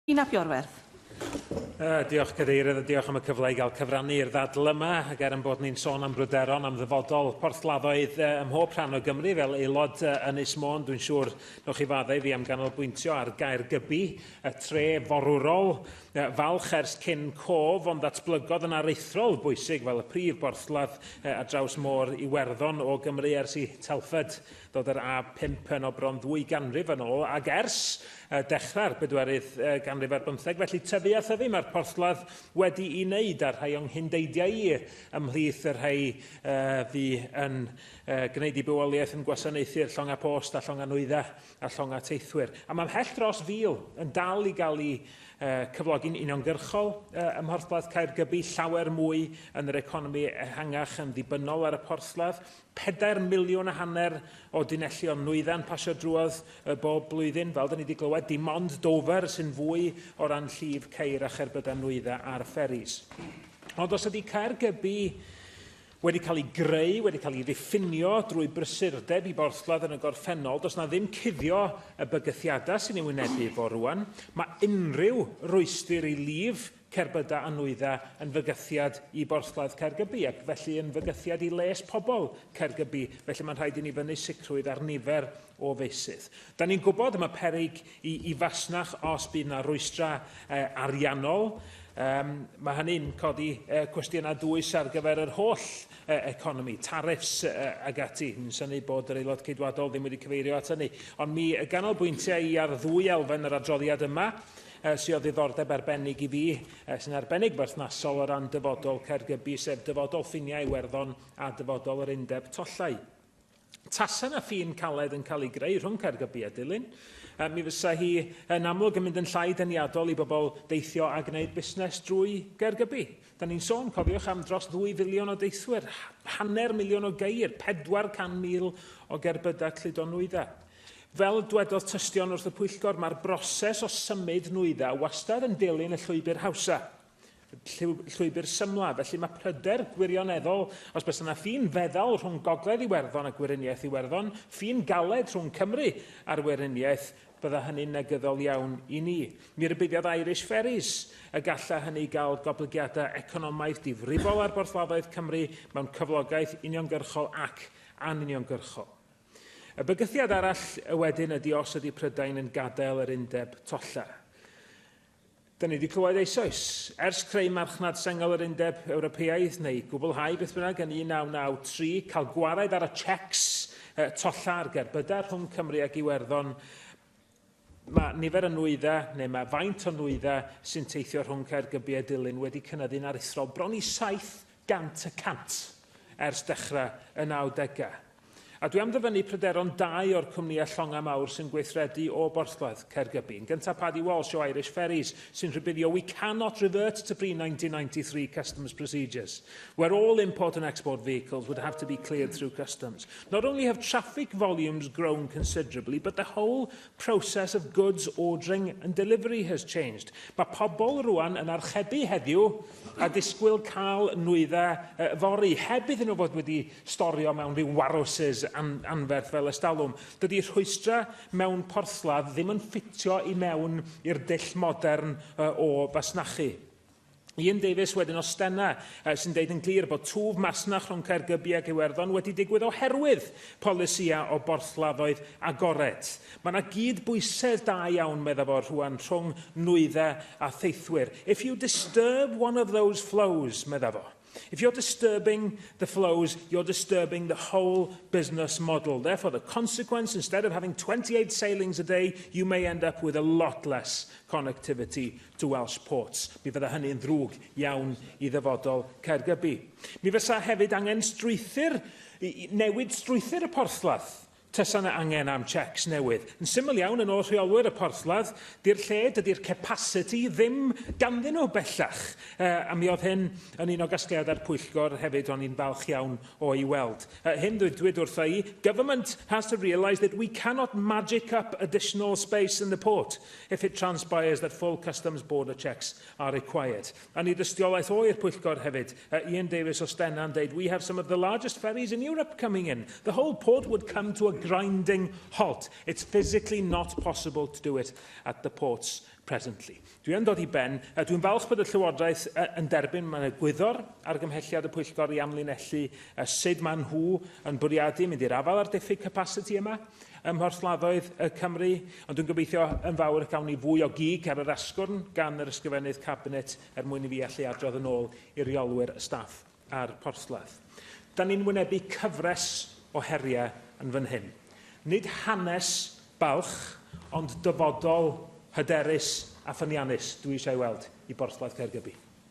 Una Piorwerth. Diolch Cadeirydd, a diolch am y cyfle i gael cyfrannu'r ddadl yma, ac bod ni'n sôn am bryderon am ddyfodol porthladdoedd ym mhob rhan o Gymru fel aelod Ynys Môn. Dwi'n siŵr nwch chi faddau fi am ganolbwyntio ar Gaergybi, y tre forwrol, falch ers cyn cof, ond datblygodd yn aruthrol bwysig fel y prif borthladd a draws môr Iwerddon o Gymru ers i Telfed ddod yr A5 yn o bron 2 ganrif yn ôl, ac ers dechrau'r 4 ganrif ar 15, felly tyfu a thyfu mae'r porthladd wedi ei wneud ar rhai o'n hindeidiau ymhlith y rhai fi yn gwneud i bywoliaeth yn gwasanaethu'r llonga post a llonga nwydda a llonga teithwyr. A mae'n mhell dros 1000 yn dal i gael ei cyflogi'n uniongyrchol ym mhorthladd Caergybi, llawer mwy yn yr economi ehangach yn ddibynnol ar y porthladd. 4,5 miliwn o dinellion nwydda'n pasio drwodd bob blwyddyn, fel da ni wedi glywed, dim ond Dover sy'n fwy o ran llif ceir a cherbydau nwydda a'r fferis. Ond os ydy Caergybi wedi cael ei greu, wedi cael ei ddiffinio drwy brysurdeb i borthladd yn y gorffennol, does na ddim cuddio y bygythiadau sy'n ei wynebu fo rwan. Mae unrhyw rwystyr i lif cerbydau a nwydda yn fygythiad i borthladd Caergybi, ac felly yn fygythiad i les pobl Caergybi. Felly mae'n rhaid i ni fyny sicrwydd ar nifer o feisydd. Da ni'n gwybod yma peryg i fasnach os bydd yna rwystra ariannol. Mae hynny'n codi cwestiynau dwys ar gyfer yr holl economi, tariffs ag ati. Ni'n syni bod yr aelod ceidwadol ddim wedi cyfeirio at hynny. Ond mi ganolbwyntiau i ar 2 elfen yr adroddiad yma, sydd o ddiddordeb arbennig i fi, sy'n arbennig berthnasol o ran dyfodol Caergybi, sef dyfodol ffiniau Iwerddon a dyfodol yr undeb tollau. Tasan a ffin caled yn cael ei greu rhwng Caergybi a Dilyn. Mi fysa hi yn amlwg yn mynd yn llai deniadol i bobl deithio a gwneud busnes drwy Gaergybi. Da ni'n sôn, cofiwch, am dros 2 filiwn o deithwyr, 500,000 o geir, 400,000 o gerbydau cludo nwydda. Fel dwedodd tystion wrth y pwyllgor, mae'r broses o symud nwydda wastad yn dilyn y llwybr hawsa. Llwybr symla, felly mae pryder gwirioneddol os bys yna ffin feddal rhwng gogledd Iwerddon a Gweriniaeth Iwerddon, ffin galed rhwng Cymru a'r Weriniaeth, bydda hynny'n negyddol iawn i ni. Mi rybuddiad Irish Ferries y galla hynny gael goblygiadau economaidd difrifol ar borthladdoedd Cymru mewn cyflogaeth uniongyrchol ac anuniongyrchol. Y bygythiad arall wedyn ydy os ydy Prydain yn gadael yr undeb tolla. Da ni wedi clywed eisoes. Ers creu marchnad sengol yr undeb Ewropeaidd neu gwblhau beth bynnag yn 1993, cael gwared ar y checs tolla ar gerbydau rhwng Cymru ac Iwerddon, mae nifer y nwydda, neu mae faint o nwydda sy'n teithio rhwng Caergybi a Dilyn wedi cynyddu'n aruthrol bron i 700% ers dechrau y 90au. A dwi am ddyfynu pryderon 2 o'r cwmnïau llonga mawr sy'n gweithredu o borthladd Caergybi. Yn gyntaf Paddy Walsh o Irish Ferries sy'n rhybuddio, "We cannot revert to pre-1993 customs procedures, where all import and export vehicles would have to be cleared through customs. Not only have traffic volumes grown considerably, but the whole process of goods ordering and delivery has changed." Mae pobl rwan yn archebu heddiw a disgwyl cael nwydda fori, heb iddyn nhw fod wedi storio mewn rhyw warwsys anferth fel ystalwm. Dydy rhwystra mewn porthladd ddim yn ffitio i mewn i'r dull modern o fasnachu. Ian Davies wedyn o Stena sy'n deud yn glir bod twf masnach rhwng Caergybi ac Iwerddon wedi digwydd oherwydd polisia o borthladdoedd agored. Mae yna gydbwysedd da iawn, medda fo, rhwan rhwng nwydda a theithwyr. If you disturb one of those flows, medda fo, if you're disturbing the flows, you're disturbing the whole business model. Therefore, the consequence, instead of having 28 sailings a day, you may end up with a lot less connectivity to Welsh ports. Mi fydda hynny'n ddrwg iawn i ddyfodol Caergybi. Mi fysa hefyd angen newid strwythyr y porthladd. Tysa yna angen am checs newydd. Yn syml iawn, yn ôl rheolwyr y porthladd, di'r lle, dydy'r capacity ddim ganddyn nhw bellach. A mi oedd hyn yn un o gasgliadau'r pwyllgor hefyd o'n i'n falch iawn o ei weld. Hyn dwyd wrtha i, government has to realise that we cannot magic up additional space in the port if it transpires that full customs border checks are required. A ni dystiolaeth o'r pwyllgor hefyd, Ian Davies o Stena yn deud, "We have some of the largest ferries in Europe coming in. The whole port would come to a grinding halt. It's physically not possible to do it at the ports presently. Dwi'n dod I ben, dwi'n falch bod y Llywodraeth yn derbyn mae'n egwyddor argymhelliad y Pwyllgor I amlinellu sut maen nhw yn bwriadu mynd i'r afal ar diffyg capacity yma ym Mhorthladdoedd Cymru, ond dwi'n gobeithio yn fawr gawn ni fwy o gig ar yr asgwrn gan yr ysgrifennydd Cabinet mwyn I fi allu adrodd yn ôl i'r reolwyr y staff a'r Porthladd. Da ni'n wynebu cyfres o heriau yn fan hyn. Nid hanes balch, ond dyfodol, hyderus a ffyniannus dwi eisiau weld I Porthladd Caergybi.